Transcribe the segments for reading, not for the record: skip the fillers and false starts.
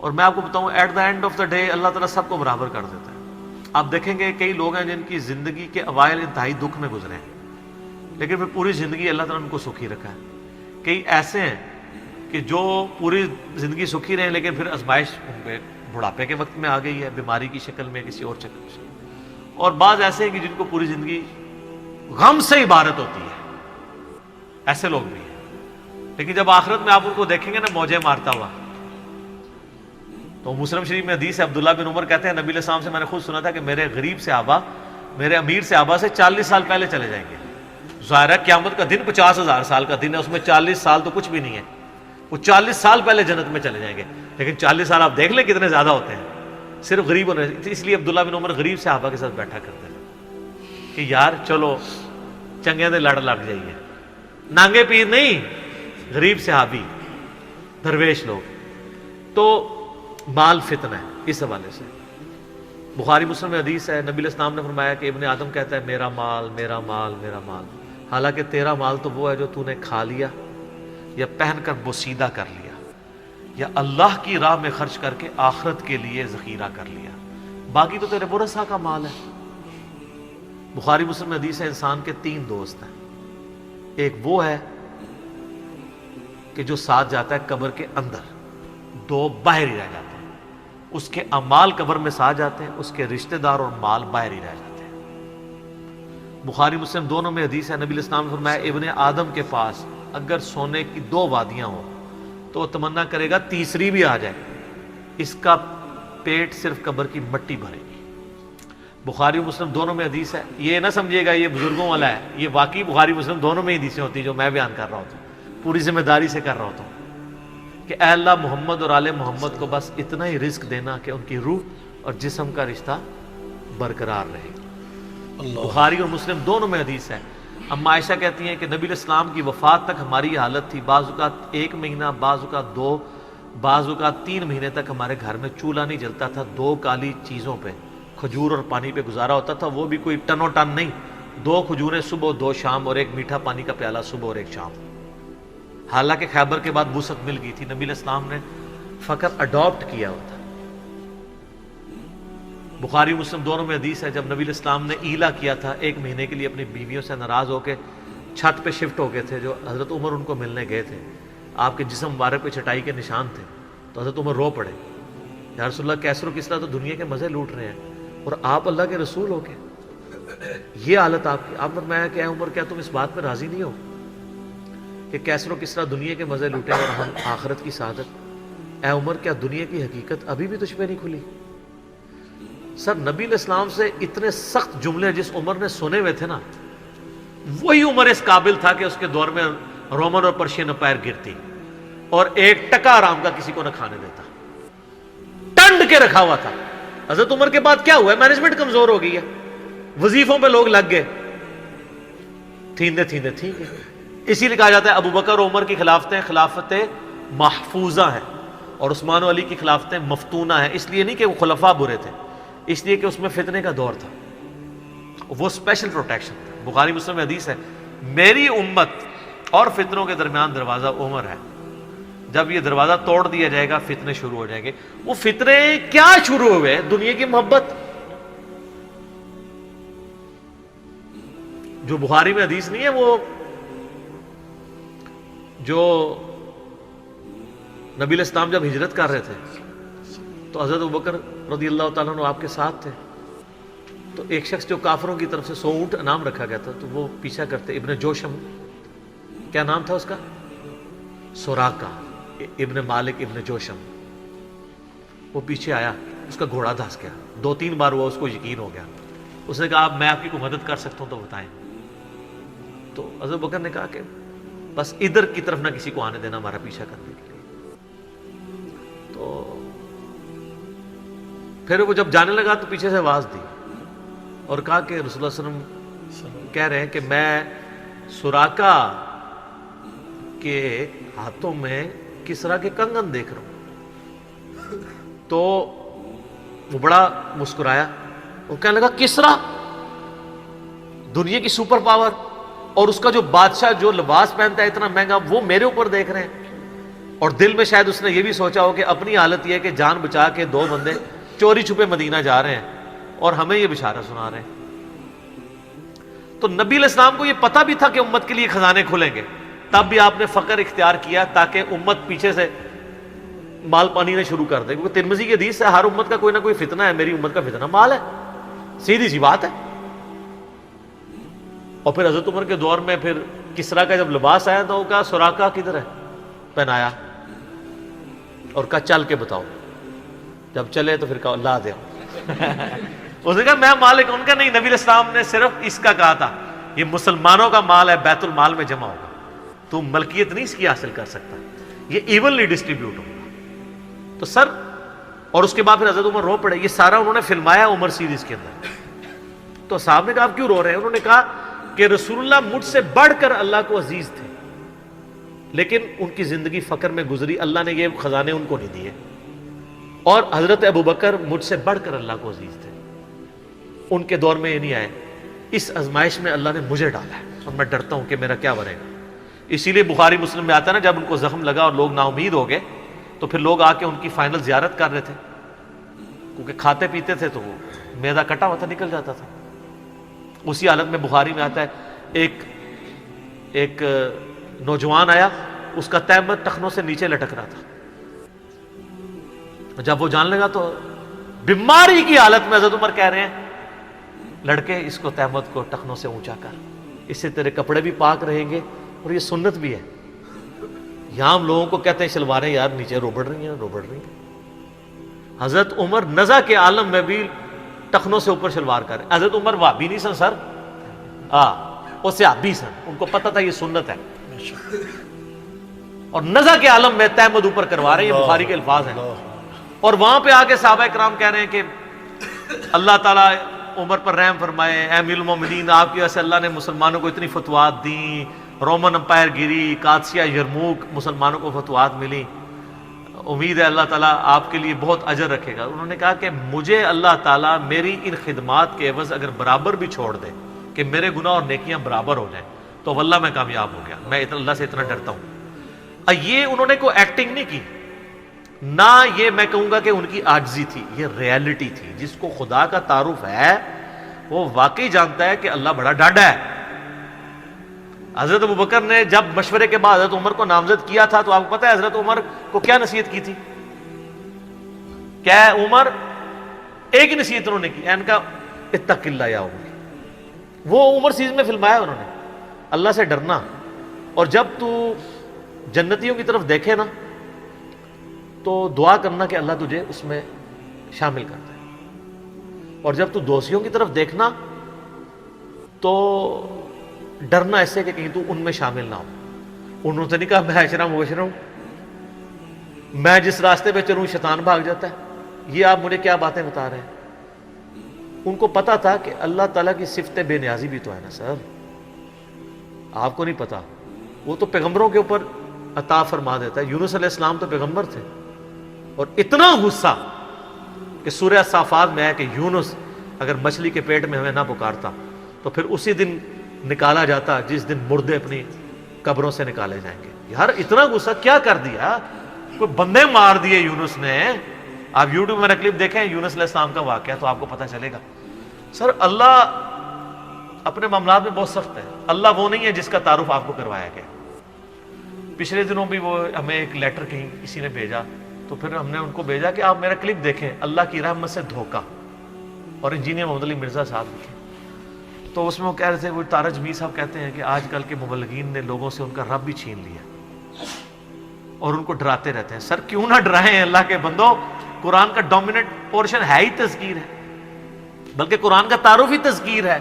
اور میں آپ کو بتاؤں at the end of the day اللہ تعالیٰ سب کو برابر کر دیتا ہے. آپ دیکھیں گے کئی لوگ ہیں جن کی زندگی کے اوائل انتہائی دکھ میں گزرے ہیں لیکن پھر پوری زندگی اللہ تعالیٰ نے ان کو سکھی رکھا ہے. کئی ایسے ہیں کہ جو پوری زندگی سکھی رہے ہیں لیکن پھر آزمائش ان پہ بڑھاپے کے وقت میں آ گئی ہے، بیماری کی شکل میں، کسی اور شکل میں. اور بعض ایسے ہیں کہ جن کو پوری زندگی غم سے عبارت ہوتی ہے، ایسے لوگ بھی ہیں. لیکن جب آخرت میں آپ ان کو دیکھیں گے نا موجیں مارتا ہوا، تو مسلم شریف میں حدیث ہے، عبداللہ بن عمر کہتے ہیں نبی علیہ السلام سے میں نے خود سنا تھا کہ میرے غریب صحابہ میرے امیر صحابہ سے 40 سال پہلے چلے جائیں گے. ظاہر ہے قیامت کا دن 50,000 سال کا دن ہے، اس میں 40 سال تو کچھ بھی نہیں ہے. وہ 40 سال پہلے جنت میں چلے جائیں گے. لیکن 40 سال آپ دیکھ لیں کتنے زیادہ ہوتے ہیں صرف غریب ہونے. اس لیے عبداللہ بن عمر غریب صحابہ کے ساتھ بیٹھا کرتے تھے کہ یار چلو چنگے دے لڑ لگ جائیے. نانگے پیر نہیں، غریب صحابی، درویش لوگ. تو مال فتنہ ہے. اس حوالے سے بخاری مسلم میں حدیث ہے، نبی علیہ السلام نے فرمایا کہ ابن آدم کہتا ہے میرا مال میرا مال میرا مال. حالانکہ تیرا مال تو وہ ہے جو تو نے کھا لیا یا پہن کر بوسیدہ کر لیا یا اللہ کی راہ میں خرچ کر کے آخرت کے لیے ذخیرہ کر لیا. باقی تو تیرے ورثاء کا مال ہے. بخاری مسلم میں حدیث ہے انسان کے 3 دوست ہیں. ایک وہ ہے کہ جو ساتھ جاتا ہے قبر کے اندر، 2 باہر ہی رہ جاتے ہیں. اس کے اعمال قبر میں ساتھ جاتے ہیں، اس کے رشتہ دار اور مال باہر ہی رہ جاتے ہیں. بخاری مسلم دونوں میں حدیث ہے، نبی علیہ السلام نے فرمایا ابن آدم کے پاس اگر سونے کی 2 وادیاں ہوں تو وہ تمنا کرے گا تیسری بھی آ جائے، اس کا پیٹ صرف قبر کی مٹی بھرے گی. بخاری مسلم دونوں میں حدیث ہے. یہ نہ سمجھیے گا یہ بزرگوں والا ہے، یہ واقعی بخاری مسلم دونوں میں حدیثیں ہوتی ہیں جو میں بیان کر رہا ہوتا ہوں، پوری ذمہ داری سے کر رہا ہوتا ہوں کہ اے اللہ محمد اور آل محمد کو بس اتنا ہی رزق دینا کہ ان کی روح اور جسم کا رشتہ برقرار رہے. بخاری اور مسلم دونوں میں حدیث ہے. اما عائشہ کہتی ہیں کہ نبی علیہ السلام کی وفات تک ہماری حالت تھی، بعض اوقات 1 مہینہ، بعض اوقات 2، بعض اوقات 3 مہینے تک ہمارے گھر میں چولہا نہیں جلتا تھا. 2 کالی چیزوں پہ، کھجور اور پانی پہ گزارا ہوتا تھا. وہ بھی کوئی ٹنو ٹن نہیں، 2 کھجوریں صبح 2 شام اور 1 میٹھا پانی کا پیالہ صبح اور 1 شام. حالانکہ خیبر کے بعد وسعت مل گئی تھی. نبی علیہ السلام نے فقط اڈاپٹ کیا ہوتا. بخاری مسلم دونوں میں حدیث ہے جب نبی علیہ السلام نے ایلا کیا تھا 1 مہینے کے لیے اپنی بیویوں سے ناراض ہو کے چھت پہ شفٹ ہو گئے تھے، جو حضرت عمر ان کو ملنے گئے تھے. آپ کے جسم مبارک پہ چٹائی کے نشان تھے. تو حضرت عمر رو پڑے، یا رسول اللہ کیسر و کسریٰ تو دنیا کے مزے لوٹ رہے ہیں اور آپ اللہ کے رسول ہو کے یہ حالت آپ کی. آپ فرمایا کہ اے عمر کیا تم اس بات پہ راضی نہیں ہو کہ کیسر و کسریٰ دنیا کے مزے لوٹیں اور ہم آخرت کی سعادت؟ اے عمر کیا دنیا کی حقیقت ابھی بھی تجھ پہ نہیں کھلی؟ سر نبی علیہ السلام سے اتنے سخت جملے جس عمر نے سنے ہوئے تھے نا، وہی عمر اس قابل تھا کہ اس کے دور میں رومن اور پرشین امپائر گرتی اور 1 ٹکا آرام کا کسی کو نہ کھانے دیتا، ٹنڈ کے رکھا ہوا تھا. حضرت عمر کے بعد کیا ہوا ہے؟ مینجمنٹ کمزور ہو گئی ہے، وظیفوں پہ لوگ لگ گئے، تھیندے ٹھیک ہے. اسی لیے کہا جاتا ہے ابو بکر اور عمر کی خلافتیں محفوظہ ہیں اور عثمان و علی کی خلافتیں مفتونہ ہیں. اس لیے نہیں کہ وہ خلفاء برے تھے، اس لیے کہ اس میں فتنے کا دور تھا، وہ اسپیشل پروٹیکشن تھا. بخاری مسلم میں حدیث ہے میری امت اور فتنوں کے درمیان دروازہ عمر ہے، جب یہ دروازہ توڑ دیا جائے گا فتنے شروع ہو جائیں گے. وہ فتنے کیا شروع ہوئے؟ دنیا کی محبت. جو بخاری میں حدیث نہیں ہے، وہ جو نبی علیہ السلام جب ہجرت کر رہے تھے تو حضرت ابوبکر رضی اللہ تعالیٰ عنہ آپ کے ساتھ تھے. تو ایک شخص جو کافروں کی طرف سے 100 اونٹ انعام رکھا گیا تھا تو وہ پیچھا کرتے. ابن جوشم، کیا نام تھا اس کا؟ سوراقہ ابن مالک ابن جوشم. وہ پیچھے آیا، اس کا گھوڑا دھس گیا. 2-3 بار ہوا، اس کو یقین ہو گیا. اس نے کہا میں آپ کی کوئی مدد کر سکتا ہوں تو بتائیں. تو حضرت بکر نے کہا کہ بس ادھر کی طرف نہ کسی کو آنے دینا ہمارا پیچھا کرنے کے لیے. تو پھر وہ جب جانے لگا تو پیچھے سے آواز دی اور کہا کہ رسول اللہ صلی اللہ علیہ وسلم کہہ رہے ہیں کہ میں سوراقہ کے ہاتھوں میں کسریٰ کے کنگن دیکھ رہا ہوں. تو وہ بڑا مسکرایا اور کہنے لگا کسریٰ دنیا کی سپر پاور اور اس کا جو بادشاہ جو لباس پہنتا ہے اتنا مہنگا، وہ میرے اوپر دیکھ رہے ہیں. اور دل میں شاید اس نے یہ بھی سوچا ہو کہ اپنی حالت یہ ہے کہ جان بچا کے 2 بندے چوری چھپے مدینہ جا رہے ہیں اور ہمیں یہ بشارت سنا رہے ہیں۔ تو نبی علیہ السلام کو یہ پتہ بھی تھا کہ امت کے لیے خزانے کھلیں گے، تب بھی آپ نے فقر اختیار کیا تاکہ امت پیچھے سے مال پانی نے شروع کر دے، کیونکہ ترمذی کی حدیث ہے ہر امت کا کوئی نہ کوئی فتنہ ہے، میری امت کا فتنہ مال ہے، سیدھی سی بات ہے۔ اور پھر حضرت عمر کے دور میں پھر کسرا کا جب لباس آیا تو وہ کہا سراقہ کدھر ہے، پہنایا اور کہا چل کے بتاؤ، جب چلے تو پھر کہا لا دے اس نے کہا میں مالک، ان کا نہیں، نبی علیہ السلام نے صرف اس کا کہا تھا یہ مسلمانوں کا مال ہے، بیت المال میں جمع ہوگا، تو ملکیت نہیں اس کی حاصل کر سکتا، یہ ایونلی ڈسٹریبیوٹ ہوگا۔ تو سر، اور اس کے بعد پھر حضرت عمر رو پڑے، یہ سارا انہوں نے فلمایا عمر سیریز کے اندر۔ تو صاحب نے کہا آپ کیوں رو رہے ہیں؟ انہوں نے کہا کہ رسول اللہ مجھ سے بڑھ کر اللہ کو عزیز تھے، لیکن ان کی زندگی فقر میں گزری، اللہ نے یہ خزانے ان کو نہیں دیے، اور حضرت ابوبکر مجھ سے بڑھ کر اللہ کو عزیز تھے، ان کے دور میں یہ نہیں آئے، اس آزمائش میں اللہ نے مجھے ڈالا ہے اور میں ڈرتا ہوں کہ میرا کیا بنے گا۔ اسی لیے بخاری مسلم میں آتا ہے نا، جب ان کو زخم لگا اور لوگ نا امید ہو گئے تو پھر لوگ آ کے ان کی فائنل زیارت کر رہے تھے، کیونکہ کھاتے پیتے تھے تو وہ میدا کٹا ہوا تھا، نکل جاتا تھا۔ اسی حالت میں بخاری میں آتا ہے ایک نوجوان آیا، اس کا تہمت ٹخنوں سے نیچے لٹک رہا تھا، جب وہ جان لگا تو بیماری کی حالت میں حضرت عمر کہہ رہے ہیں لڑکے اس کو تہمت کو ٹخنوں سے اونچا کر، اس سے تیرے کپڑے بھی پاک رہیں گے اور یہ سنت بھی ہے۔ یہاں ہم لوگوں کو کہتے ہیں شلواریں یار نیچے روبڑ رہی ہیں، حضرت عمر نزع کے عالم میں بھی ٹخنوں سے اوپر شلوار کر رہے۔ حضرت عمر وہابی نہیں سن سر، وہ صحابی سن، ان کو پتہ تھا یہ سنت ہے، اور نزع کے عالم میں تہمت اوپر کروا رہے ہیں، یہ بخاری کے الفاظ ہیں۔ اور وہاں پہ آ کے صحابہ کرام کہہ رہے ہیں کہ اللہ تعالیٰ عمر پر رحم فرمائے، اے امیر المومنین، آپ کی وجہ سے اللہ نے مسلمانوں کو اتنی فتوحات دیں، رومن امپائر گری، قادسیہ، یرموک، مسلمانوں کو فتوحات ملی، امید ہے اللہ تعالیٰ آپ کے لیے بہت اجر رکھے گا۔ انہوں نے کہا کہ مجھے اللہ تعالیٰ میری ان خدمات کے عوض اگر برابر بھی چھوڑ دے کہ میرے گناہ اور نیکیاں برابر ہو جائیں تو واللہ میں کامیاب ہو گیا، میں اللہ سے اتنا ڈرتا ہوں۔ یہ انہوں نے کوئی ایکٹنگ نہیں کی، نہ یہ میں کہوں گا کہ ان کی عاجزی تھی، یہ ریالٹی تھی۔ جس کو خدا کا تعارف ہے وہ واقعی جانتا ہے کہ اللہ بڑا ڈاڈا ہے۔ حضرت ابوبکر نے جب مشورے کے بعد حضرت عمر کو نامزد کیا تھا تو آپ کو پتہ ہے حضرت عمر کو کیا نصیحت کی تھی؟ کیا ہے عمر؟ ایک ہی نصیحت انہوں نے کی، ان کا اتق اللہ یا عمر۔ وہ عمر سیریز میں فلمایا انہوں نے، اللہ سے ڈرنا، اور جب تو جنتیوں کی طرف دیکھے نا تو دعا کرنا کہ اللہ تجھے اس میں شامل کر دے، اور جب تو دوستیوں کی طرف دیکھنا تو ڈرنا ایسے کہ کہیں تو ان میں شامل نہ ہو۔ انہوں نے نہیں کہا میں اشرا مبشرا ہوں، میں جس راستے پہ چلوں شیطان بھاگ جاتا ہے، یہ آپ مجھے کیا باتیں بتا رہے ہیں؟ ان کو پتا تھا کہ اللہ تعالیٰ کی صفت بے نیازی بھی تو ہے نا سر، آپ کو نہیں پتا، وہ تو پیغمبروں کے اوپر عطا فرما دیتا ہے۔ یونس علیہ السلام تو پیغمبر تھے، اور اتنا غصہ کہ سورہ صافات میں ہے کہ یونس اگر مچھلی کے پیٹ میں ہمیں نہ پکارتا تو پھر اسی دن نکالا جاتا جس دن مردے اپنی قبروں سے نکالے جائیں گے۔ یار اتنا غصہ کیا کر دیا، کوئی بندے مار دیے یونس نے۔ آپ یوٹیوب میں کلپ دیکھیں یونس علیہ السلام کا واقعہ تو آپ کو پتہ چلے گا۔ سر اللہ اپنے معاملات میں بہت سخت ہے، اللہ وہ نہیں ہے جس کا تعارف آپ کو کروایا گیا۔ پچھلے دنوں بھی وہ ہمیں ایک لیٹر کہیں کسی نے بھیجا تو پھر ہم نے ان کو بھیجا کہ آپ میرا کلپ دیکھیں، اللہ کی رحمت سے دھوکہ، اور انجینئر محمد علی مرزا صاحب لکھے۔ تو اس میں وہ کہہ رہے تھے، وہ تارج میر صاحب کہتے ہیں کہ آج کل کے مبلغین نے لوگوں سے ان کا رب بھی چھین لیا اور ان کو ڈراتے رہتے ہیں۔ سر کیوں نہ ڈرائیں اللہ کے بندو، قرآن کا ڈومیننٹ پورشن ہے ہی تذکیر ہے، بلکہ قرآن کا تعارف ہی تذکیر ہے،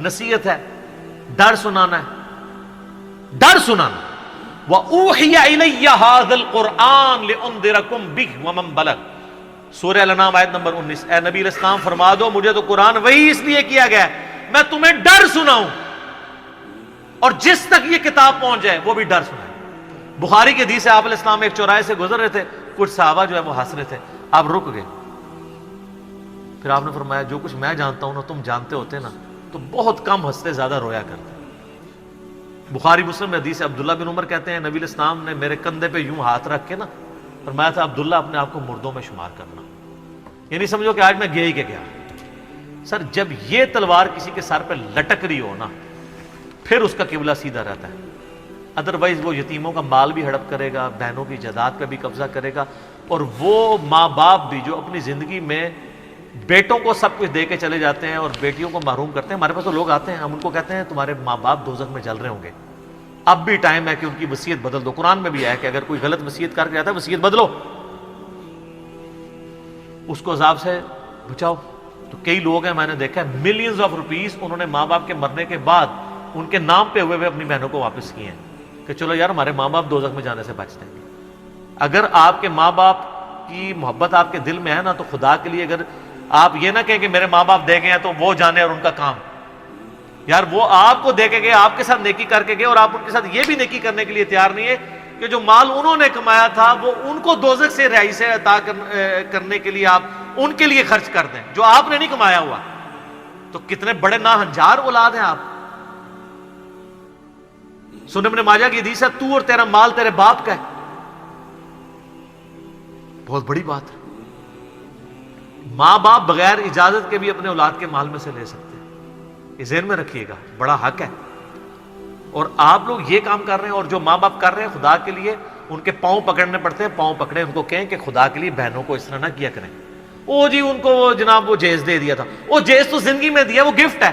نصیحت ہے، ڈر سنانا ہے، ڈر سنانا۔ وَأُوحِيَ إِلَيَّ هَذَا الْقُرْآنُ لِأُنذِرَكُمْ بِهِ وَمَنْ بَلَغَ، سورہ الانعام آیت نمبر 19۔ اے نبی علیہ السلام فرما دو مجھے تو قرآن وہی اس لیے کیا گیا ہے میں تمہیں ڈر سناؤں، اور جس تک یہ کتاب پہنچ جائے وہ بھی ڈر سنائے۔ بخاری کی حدیث ہے، آپ علیہ السلام ایک چوراہے سے گزر رہے تھے، کچھ صحابہ جو ہے وہ ہنس رہے تھے، آپ رک گئے، پھر آپ نے فرمایا جو کچھ میں جانتا ہوں نا تم جانتے ہوتے نا تو بہت کم ہنستے زیادہ رویا کرتے۔ بخاری مسلم میں حدیث ہے، عبداللہ بن عمر کہتے ہیں نبی علیہ السلام نے میرے کندھے پہ یوں ہاتھ رکھ کے نا فرمایا تھا عبداللہ اپنے آپ کو مردوں میں شمار کرنا، یعنی سمجھو کہ آج میں گیا ہی کہ گیا۔ سر جب یہ تلوار کسی کے سر پہ لٹک رہی ہو نا پھر اس کا قبلہ سیدھا رہتا ہے، ادروائز وہ یتیموں کا مال بھی ہڑپ کرے گا، بہنوں کی جائیداد پہ بھی قبضہ کرے گا، اور وہ ماں باپ بھی جو اپنی زندگی میں بیٹوں کو سب کچھ دے کے چلے جاتے ہیں اور بیٹیوں کو محروم کرتے ہیں۔ ہمارے پاس تو لوگ آتے ہیں، ہم ان کو کہتے ہیں تمہارے ماں باپ دوزخ میں جل رہے ہوں گے، اب بھی ٹائم ہے کہ ان کی وصیت بدل دو۔ قرآن میں بھی ہے کہ اگر کوئی غلط وصیت کر کے جاتا ہے وصیت بدلو، اس کو عذاب سے بچاؤ۔ تو کئی لوگ ہیں میں نے دیکھا ہے ملینز آف روپیز انہوں نے ماں باپ کے مرنے کے بعد ان کے نام پہ ہوئے اپنی بہنوں کو واپس کیے ہیں کہ چلو یار ہمارے ماں باپ دوزخ میں جانے سے بچ جائیں گے۔ اگر آپ کے ماں باپ کی محبت آپ کے دل میں ہے نا تو خدا کے لیے اگر آپ یہ نہ کہیں کہ میرے ماں باپ دے گئے ہیں تو وہ جانے اور ان کا کام، یار وہ آپ کو دے کے گئے، آپ کے ساتھ نیکی کر کے گئے، اور آپ ان کے ساتھ یہ بھی نیکی کرنے کے لیے تیار نہیں ہے کہ جو مال انہوں نے کمایا تھا وہ ان کو دوزخ سے رہائی سے عطا کرنے کے لیے آپ ان کے لیے خرچ کر دیں جو آپ نے نہیں کمایا ہوا۔ تو کتنے بڑے ناہنجار اولاد ہیں آپ۔ سنن ابن ماجہ کی حدیث ہے تو اور تیرا مال تیرے باپ کا ہے، بہت بڑی بات ہے۔ ماں باپ بغیر اجازت کے بھی اپنے اولاد کے مال میں سے لے سکتے ہیں، یہ ذہن میں رکھیے گا، بڑا حق ہے۔ اور آپ لوگ یہ کام کر رہے ہیں، اور جو ماں باپ کر رہے ہیں خدا کے لیے ان کے پاؤں پکڑنے پڑتے ہیں، پاؤں پکڑے، ان کو کہیں کہ خدا کے لیے بہنوں کو اس طرح نہ کیا کریں۔ او جی ان کو وہ جناب وہ جیز دے دیا تھا، وہ جیز تو زندگی میں دیا، وہ گفٹ ہے۔